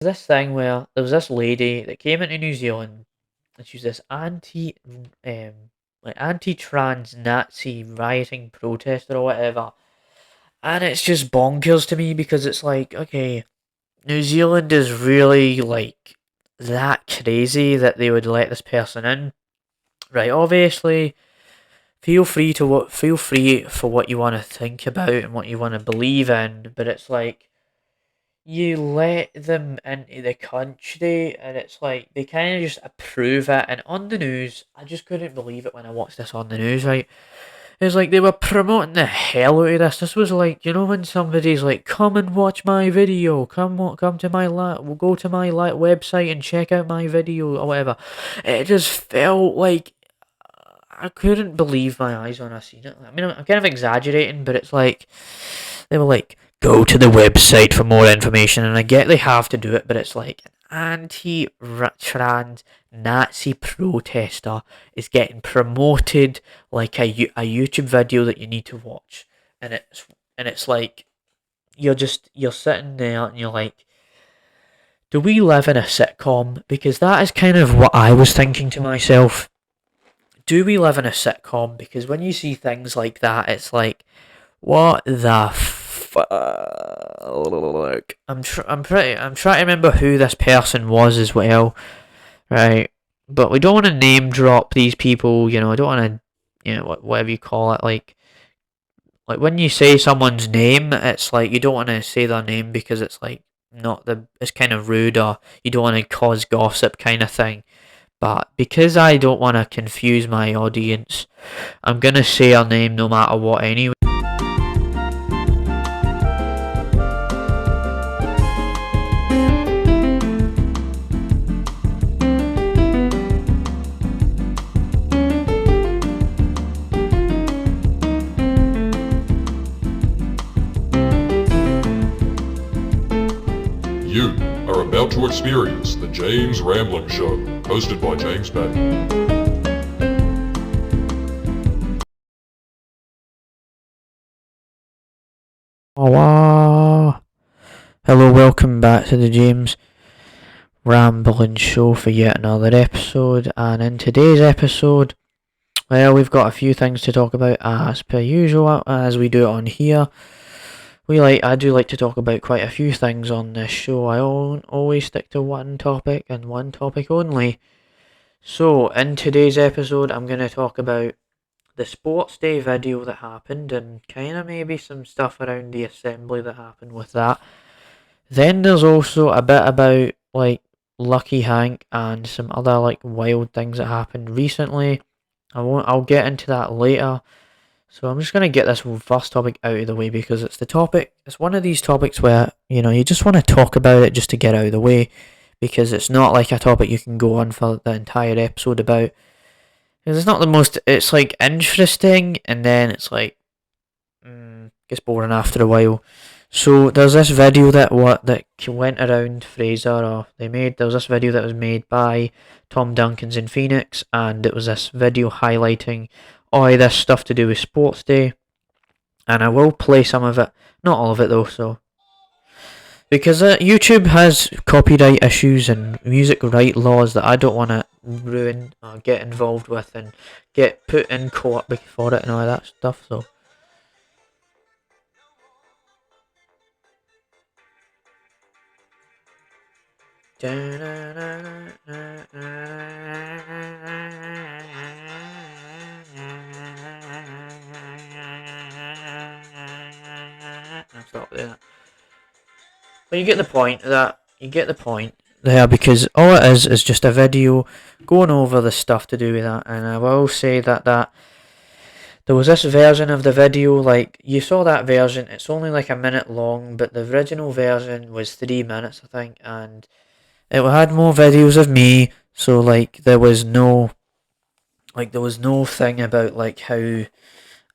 This thing where there was this lady that came into New Zealand and she was this um anti-trans Nazi rioting protester or whatever. And it's just bonkers to me because it's like, okay, New Zealand is really like that crazy that they would let this person in. Right, obviously, feel free for what you want to think about and what you want to believe in, but it's like you let them into the country and it's like they kind of just approve it. And on the news, I just couldn't believe it when I watched this on the news, right? It's like they were promoting the hell out of this. This was like, you know, when somebody's like, "Come and watch my video. Come to my we'll go to my website and check out my video or whatever." It just felt like I couldn't believe my eyes when I seen it. I mean, I'm kind of exaggerating, but it's like they were like, "Go to the website for more information," and I get they have to do it, but it's like an anti-trans Nazi protester is getting promoted like a YouTube video that you need to watch, and it's like you're sitting there and you're like, do we live in a sitcom? Because that is kind of what I was thinking to myself. Do we live in a sitcom? Because when you see things like that, it's like, what the fuck? I'm trying to remember who this person was as well, right? But we don't want to name drop these people. You know, I don't want to, whatever you call it, like when you say someone's name, it's like you don't want to say their name because it's like it's kind of rude, or you don't want to cause gossip kind of thing. But because I don't want to confuse my audience, I'm gonna say her name no matter what anyway. You are about to experience the James Rambling Show, hosted by James Patton. Oh, hello, welcome back to the James Rambling Show for yet another episode. And in today's episode, well, we've got a few things to talk about as per usual, as we do it on here. I do like to talk about quite a few things on this show. I always stick to one topic and one topic only. So, in today's episode, I'm going to talk about the Sports Day video that happened and kind of maybe some stuff around the assembly that happened with that. Then there's also a bit about like Lucky Hank and some other like wild things that happened recently. I'll get into that later. So I'm just gonna get this first topic out of the way because it's one of these topics where, you just want to talk about it just to get out of the way, because it's not like a topic you can go on for the entire episode about. Because it's not the most, it's like interesting and then it's like, gets boring after a while. So there's this video that went around Fraser, or there was this video that was made by Tom Dunkins and Phoenix, and it was this video highlighting all this stuff to do with Sports Day, and I will play some of it, not all of it though, so because YouTube has copyright issues and music right laws that I don't want to ruin or get involved with and get put in court for it and all that stuff, so. I'll stop there. But you get the point there, because all it is just a video going over the stuff to do with that. And I will say that there was this version of the video, like you saw that version, it's only like a minute long, but the original version was 3 minutes I think, and it had more videos of me, so like there was no thing about like how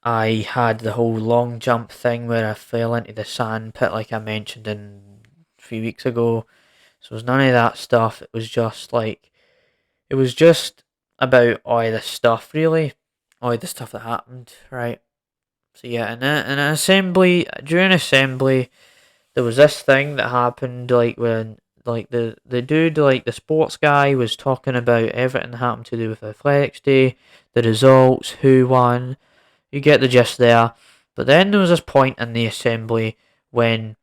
I had the whole long jump thing where I fell into the sand pit like I mentioned a few weeks ago. So it was none of that stuff. It was just about all the stuff really, all the stuff that happened, right? So yeah, in an assembly, during assembly, there was this thing that happened like when the dude, like the sports guy, was talking about everything that happened to do with Athletics Day, the results, who won. You get the gist there. But then there was this point in the assembly when,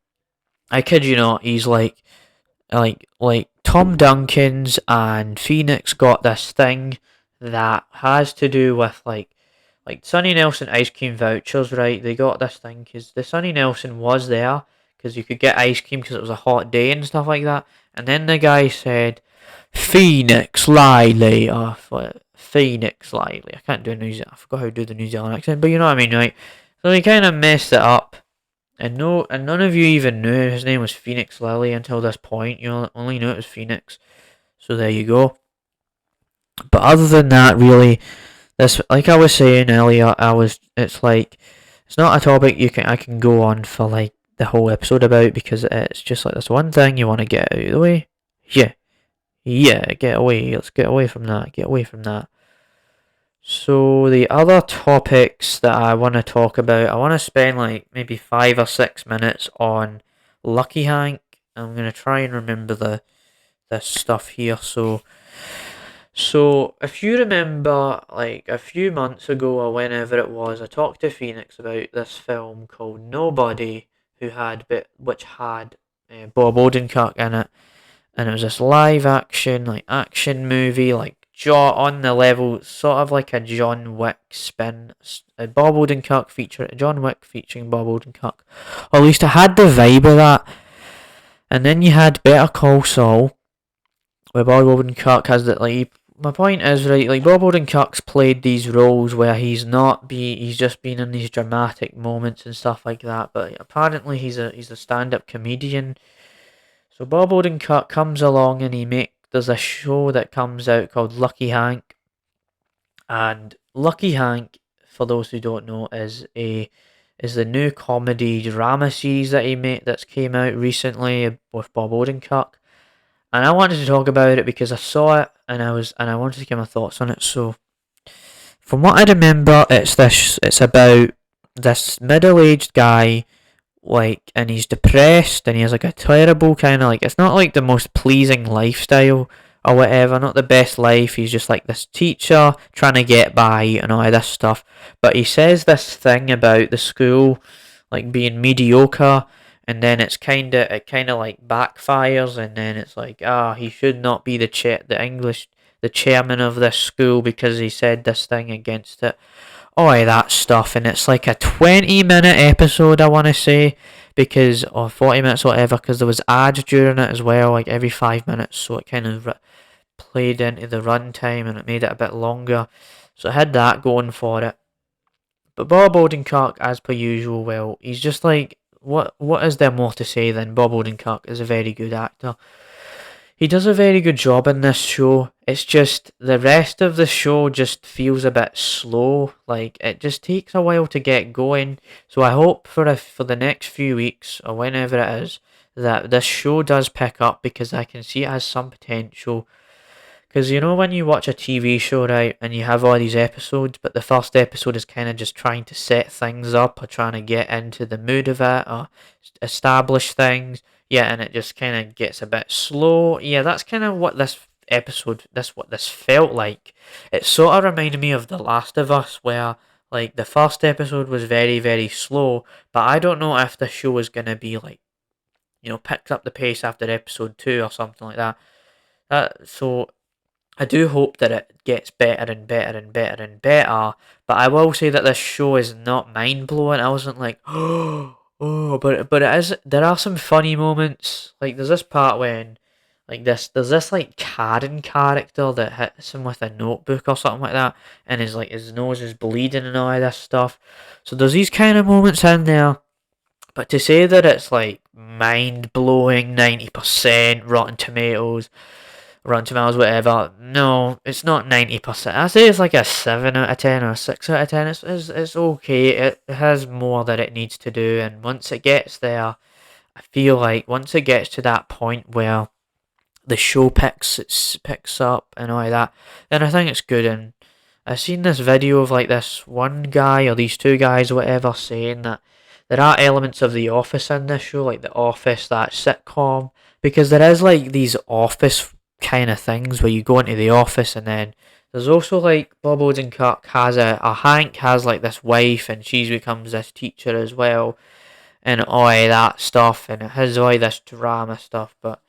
I kid you not, he's like Tom Dunkins and Phoenix got this thing that has to do with like Sonny Nelson ice cream vouchers, right? They got this thing because the Sonny Nelson was there because you could get ice cream because it was a hot day and stuff like that. And then the guy said, Phoenix Lily, Phoenix Lily. I can't do a New Zealand. I forgot how to do the New Zealand accent, but you know what I mean, right? So they kind of messed it up. And no, and none of you even knew his name was Phoenix Lily until this point. You only knew it was Phoenix. So there you go. But other than that, really, this, like I was saying earlier, it's not a topic I can go on for like the whole episode about, because it's just like this one thing you want to get out of the way. Yeah, get away. Let's get away from that. Get away from that. So the other topics that I want to talk about, I want to spend like maybe 5 or 6 minutes on Lucky Hank. I'm gonna try and remember this stuff here. So if you remember, like a few months ago or whenever it was, I talked to Phoenix about this film called Nobody, which had Bob Odenkirk in it, and it was this live action movie, like on the level, sort of like a John Wick spin. Bob Odenkirk John Wick featuring Bob Odenkirk, or at least it had the vibe of that. And then you had Better Call Saul, where Bob Odenkirk has that, like, my point is, right, like Bob Odenkirk's played these roles where he's just been in these dramatic moments and stuff like that, but apparently he's a stand-up comedian. So Bob Odenkirk comes along and there's a show that comes out called Lucky Hank. And Lucky Hank, for those who don't know, is the new comedy drama series that he made that's came out recently with Bob Odenkirk. And I wanted to talk about it because I saw it and I wanted to give my thoughts on it. So from what I remember, it's about this middle-aged guy, like, and he's depressed and he has like a terrible kind of, like, it's not like the most pleasing lifestyle or whatever, not the best life. He's just like this teacher trying to get by and all of this stuff. But he says this thing about the school like being mediocre, and then it kind of like backfires, and then it's like, he should not be the chairman of this school because he said this thing against it. Oh, that stuff, and it's like a 20-minute episode, I want to say, or 40 minutes or whatever, because there was ads during it as well, like every 5 minutes, so it kind of played into the runtime and it made it a bit longer. So it had that going for it. But Bob Odenkirk, as per usual, well, he's just like, what is there more to say than Bob Odenkirk is a very good actor. He does a very good job in this show. It's just the rest of the show just feels a bit slow. Like, it just takes a while to get going. So I hope for the next few weeks or whenever it is that this show does pick up, because I can see it has some potential. Because, you know, when you watch a TV show, right, and you have all these episodes, but the first episode is kind of just trying to set things up or trying to get into the mood of it or establish things, yeah, and it just kind of gets a bit slow. Yeah, that's kind of what this felt like. It sort of reminded me of The Last of Us, where, like, the first episode was very, very slow, but I don't know if the show is going to be, like, you know, picked up the pace after episode 2 or something like that. So I do hope that it gets better and better and better and better, but I will say that this show is not mind-blowing. I wasn't like, but it is, there are some funny moments. Like, there's this part when, like, there's this, like, Karen character that hits him with a notebook or something like that, and his nose is bleeding and all of this stuff. So there's these kind of moments in there, but to say that it's, like, mind-blowing, 90%, Rotten Tomatoes, whatever. No, it's not 90%. I say it's like a 7 out of 10 or a 6 out of 10. It's okay. It has more that it needs to do, and once it gets there, I feel like once it gets to that point where the show picks up and all of that, then I think it's good. And I've seen this video of like this one guy or these two guys or whatever saying that there are elements of The Office in this show, like The Office, that sitcom, because there is like these office kind of things where you go into the office, and then there's also like Bob Odenkirk has a Hank has like this wife, and she becomes this teacher as well, and all that stuff, and it has all this drama stuff. But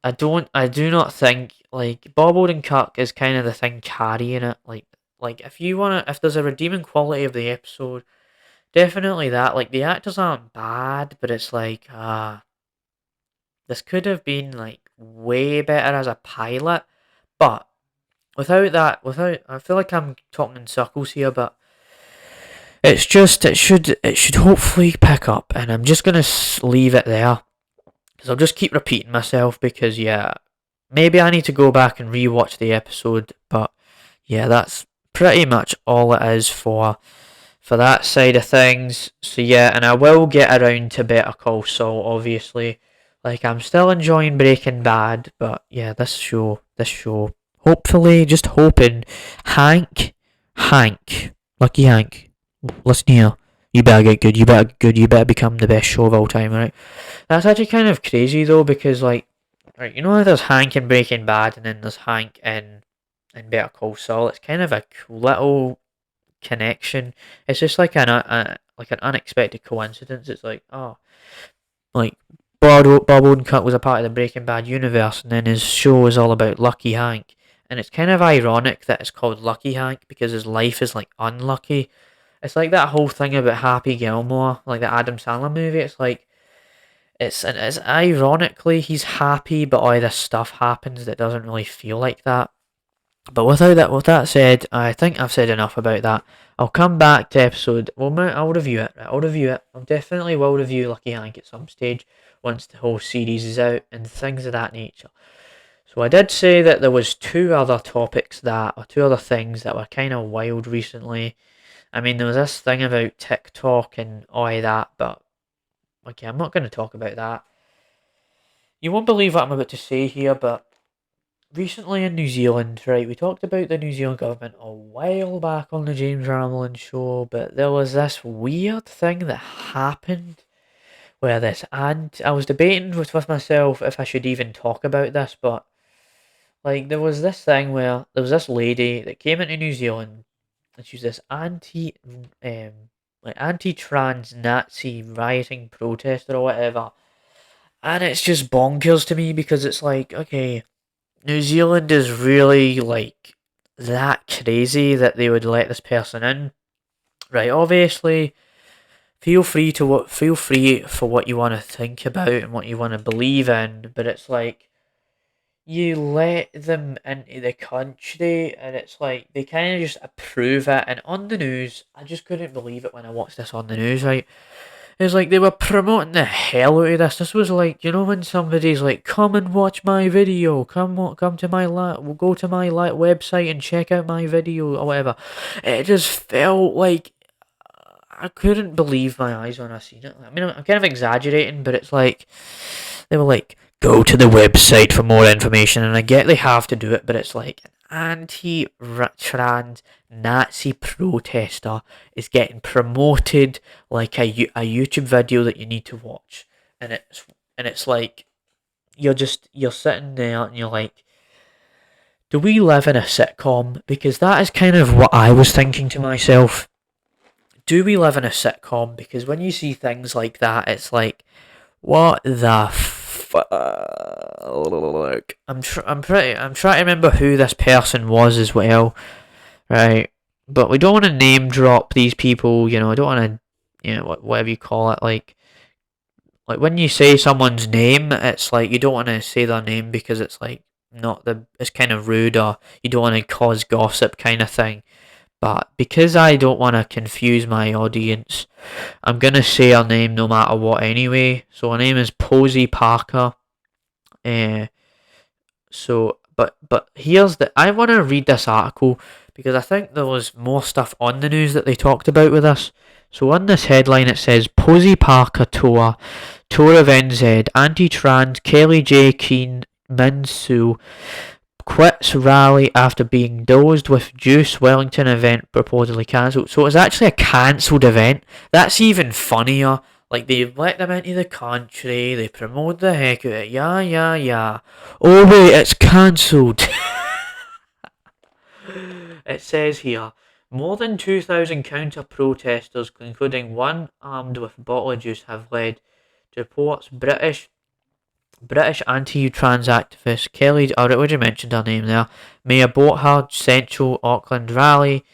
I do not think like Bob Odenkirk is kind of the thing carrying it. Like if there's a redeeming quality of the episode, definitely that. Like the actors aren't bad, but it's like this could have been like way better as a pilot. But without I feel like I'm talking in circles here, but it should hopefully pick up, and I'm just gonna leave it there because I'll just keep repeating myself because yeah, maybe I need to go back and rewatch the episode, but yeah, that's pretty much all it is for that side of things. So yeah, and I will get around to Better Call Saul, obviously. Like I'm still enjoying Breaking Bad, but yeah, this show, hopefully, just hoping, Hank, Lucky Hank, listen here. You better get good. You better get good. You better become the best show of all time, right? That's actually kind of crazy though, because like, right, you know how there's Hank in Breaking Bad, and then there's Hank in Better Call Saul. It's kind of a cool little connection. It's just like an unexpected coincidence. It's like, oh, like Bob Odenkirk was a part of the Breaking Bad universe, and then his show is all about Lucky Hank. And it's kind of ironic that it's called Lucky Hank because his life is like unlucky. It's like that whole thing about Happy Gilmore, like the Adam Sandler movie. It's like it's ironically he's happy, but all this stuff happens that doesn't really feel like that. But with that said, I think I've said enough about that. I'll come back to episode. Well, I'll review it. I'll review it. I definitely will review Lucky Hank at some stage once the whole series is out and things of that nature. So I did say that there was two other things that were kind of wild recently. I mean, there was this thing about TikTok and all that, but okay, I'm not going to talk about that. You won't believe what I'm about to say here, but recently in New Zealand, right, we talked about the New Zealand government a while back on the James Ramlin show, but there was this weird thing that happened where I was debating with myself if I should even talk about this, but like there was this thing where there was this lady that came into New Zealand, and she was this anti-trans Nazi rioting protester or whatever, and it's just bonkers to me because it's like, okay, New Zealand is really like that crazy that they would let this person in, right? Obviously, feel free for what you want to think about and what you want to believe in, but it's like you let them into the country, and it's like they kind of just approve it. And on the news, I just couldn't believe it when I watched this on the news, right? It's like they were promoting the hell out of this. This was like, you know, when somebody's like, "Come and watch my video. Come to my we'll go to my website and check out my video or whatever." It just felt like I couldn't believe my eyes when I seen it. I mean, I'm kind of exaggerating, but it's like they were like, "Go to the website for more information," and I get they have to do it, but it's like an anti-trans Nazi protester is getting promoted like a YouTube video that you need to watch, and it's like you're sitting there and you're like, do we live in a sitcom? Because that is kind of what I was thinking to myself. Do we live in a sitcom? Because when you see things like that, it's like, what the fuck? I'm trying to remember who this person was as well, right? But we don't want to name drop these people, you know. I don't want to, you know, whatever you call it, like when you say someone's name, it's like you don't want to say their name because it's like it's kind of rude, or you don't want to cause gossip kind of thing. But because I don't want to confuse my audience, I'm going to say her name no matter what anyway. So her name is Posie Parker. But I want to read this article because I think there was more stuff on the news that they talked about with us. So on this headline it says, Posie Parker tour of NZ, anti-trans Kelly J. Keane Minshull quits rally after being dosed with juice. Wellington event reportedly cancelled. So it was actually a cancelled event. That's even funnier. Like, they let them into the country, they promote the heck out of it, yeah. Oh wait, it's cancelled. It says here, more than 2,000 counter-protesters, including one armed with bottle juice, have led to reports British anti-trans activist Kelly, I already mentioned her name there, may have bought her Central Auckland rally.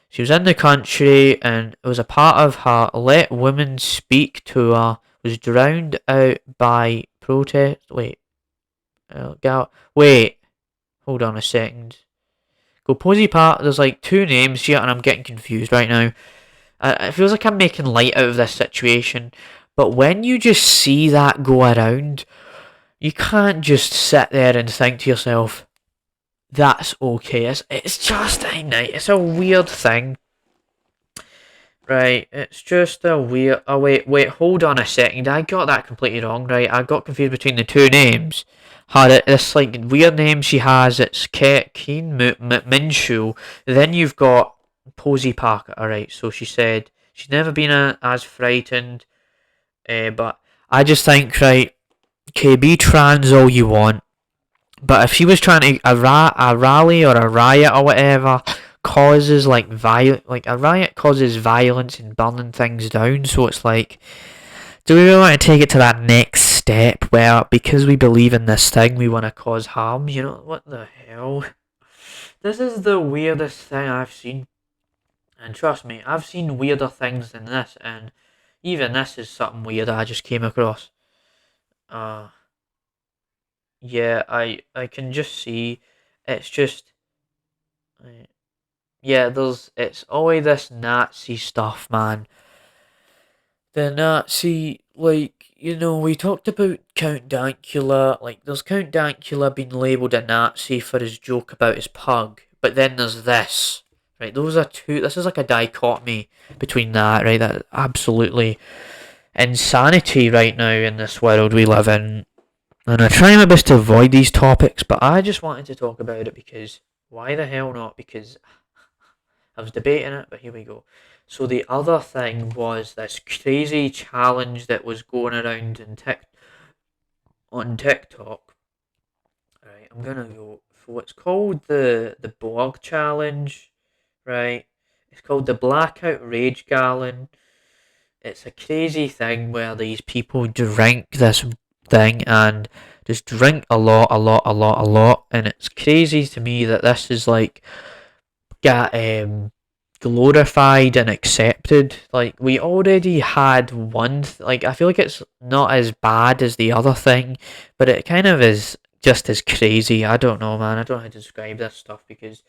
She was in the country and it was a part of her Let Women Speak tour, was drowned out by protest. Wait, hold on a second. Go Posie Parker, there's like two names here and I'm getting confused right now. It feels like I'm making light out of this situation, but when you just see that go around, you can't just sit there and think to yourself, that's okay. It's just a night. It's a weird thing. Right, it's just a weird. Oh, wait, hold on a second. I got that completely wrong, right? I got confused between the two names. This like weird name she has. It's Keen Minshull. Then you've got Posie Parker. Alright, so she said she's never been as frightened. But I just think, right, okay, be trans all you want. But if she was trying to a rally or a riot or whatever causes like a riot causes violence and burning things down, so it's like, do we really want to take it to that next step where because we believe in this thing we want to cause harm? You know, what the hell? This is the weirdest thing I've seen. And trust me, I've seen weirder things than this, and even this is something weird I just came across. Yeah, I can just see it's just yeah, it's always this Nazi stuff, man. The Nazi, like, we talked about Count Dankula, like there's Count Dankula being labelled a Nazi for his joke about his pug, but then there's this. Right, those are two, this is like a dichotomy between that, right? That absolutely insanity right now in this world we live in. And I try my best to avoid these topics, but I just wanted to talk about it because why the hell not? Because I was debating it, but here we go. So the other thing was this crazy challenge that was going around on TikTok. Right, I'm gonna go for what's called the Borg challenge. Right, it's called the Blackout Rage Gallon. It's a crazy thing where these people drink this thing and just drink a lot, and it's crazy to me that this is like got glorified and accepted. Like we already had one. Like I feel like it's not as bad as the other thing, but it kind of is just as crazy. I don't know, man. I don't know how to describe this stuff because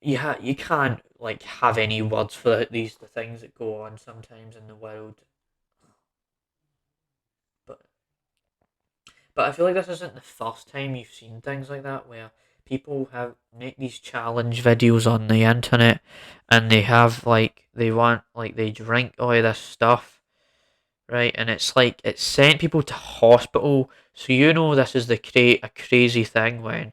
you can't like have any words for the things that go on sometimes in the world. But I feel like this isn't the first time you've seen things like that where people have make these challenge videos on the internet and they have like they drink all of this stuff, right? And it's like it's sent people to hospital. So this is a crazy thing when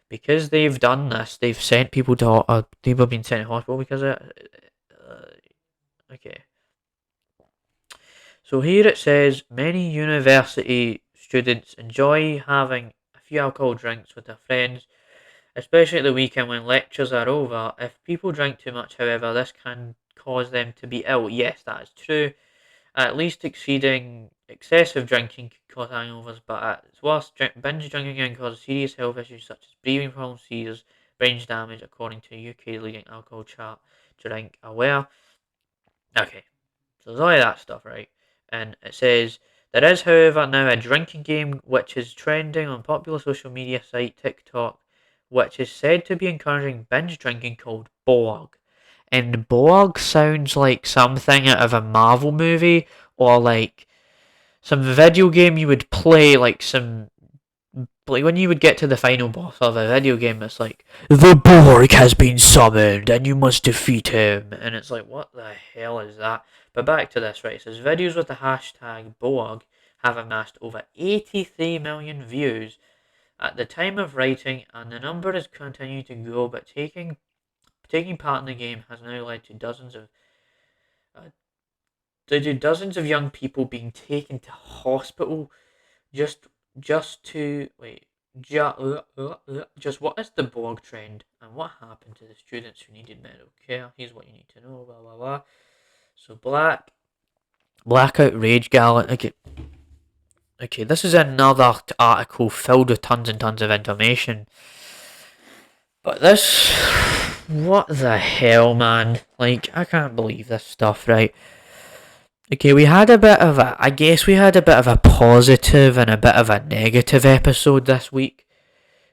because they've done this, they've sent people to people have been sent to hospital because of it. Okay. So here it says many university students enjoy having a few alcohol drinks with their friends, especially at the weekend when lectures are over. If people drink too much, however, this can cause them to be ill. Yes, that is true. At least exceeding excessive drinking can cause hangovers, but at its worst, binge drinking can cause serious health issues such as breathing problems, seizures, brain damage, according to UK's leading alcohol chart. Drink aware. Okay, so there's all of that stuff, right? And it says there is, however, now a drinking game which is trending on popular social media site TikTok, which is said to be encouraging binge drinking called Borg. And Borg sounds like something out of a Marvel movie or like some video game you would play, like when you would get to the final boss of a video game, it's like the Borg has been summoned and you must defeat him, and it's like what the hell is that? But back to this, right? It says videos with the hashtag Borg have amassed over 83 million views at the time of writing, and the number is continuing to grow. But taking part in the game has now led to to dozens of young people being taken to hospital just just to wait. Just what is the Borg trend and what happened to the students who needed medical care? Here's what you need to know. Blah blah blah. So blackout rage gallant. Okay. This is another article filled with tons and tons of information. But this, what the hell, man? Like, I can't believe this stuff, right? Okay, we had a bit of a positive and a bit of a negative episode this week.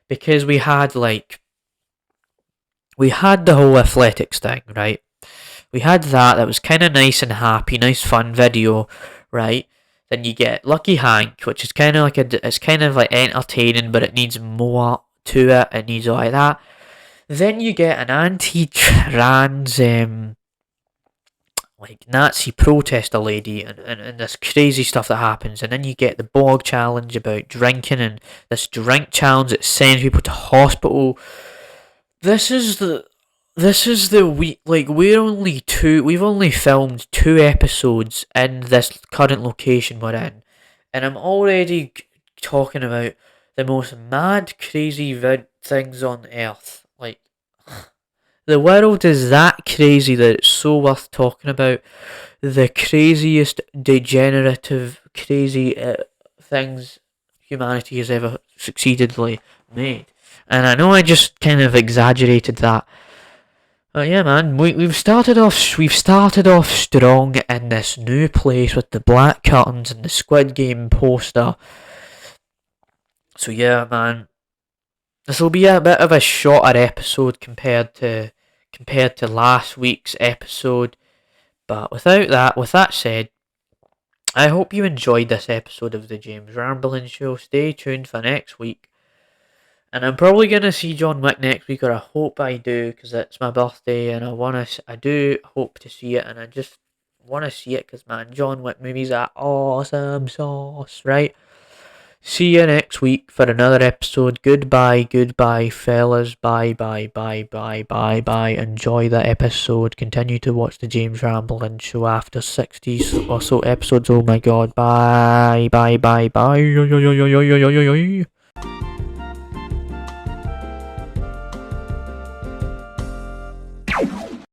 Because we had the whole athletics thing, right? We had that was kind of nice and happy, nice fun video, right? Then you get Lucky Hank, which is kind of it's kind of like entertaining, but it needs more to it. It needs all like that. Then you get an anti-trans, like Nazi protester lady, and this crazy stuff that happens, and then you get the Borg challenge about drinking, and this drink challenge that sends people to hospital. This is the week. Like we've only filmed 2 episodes in this current location we're in, and I'm already talking about the most mad, crazy things on earth. Like, the world is that crazy that it's so worth talking about. The craziest, degenerative, crazy things humanity has ever succeededly made. And I know I just kind of exaggerated that. But yeah, man, we've started off strong in this new place with the black curtains and the Squid Game poster. So yeah, man, this will be a bit of a shorter episode compared to last week's episode. But with that said, I hope you enjoyed this episode of the James Rambling Show. Stay tuned for next week. And I'm probably going to see John Wick next week, or I hope I do, because it's my birthday, and I do hope to see it, and I just want to see it, because, man, John Wick movies are awesome sauce, right? See you next week for another episode. Goodbye, fellas. Bye. Enjoy the episode. Continue to watch the James Rambling Show after 60 or so episodes. Oh my god. Bye.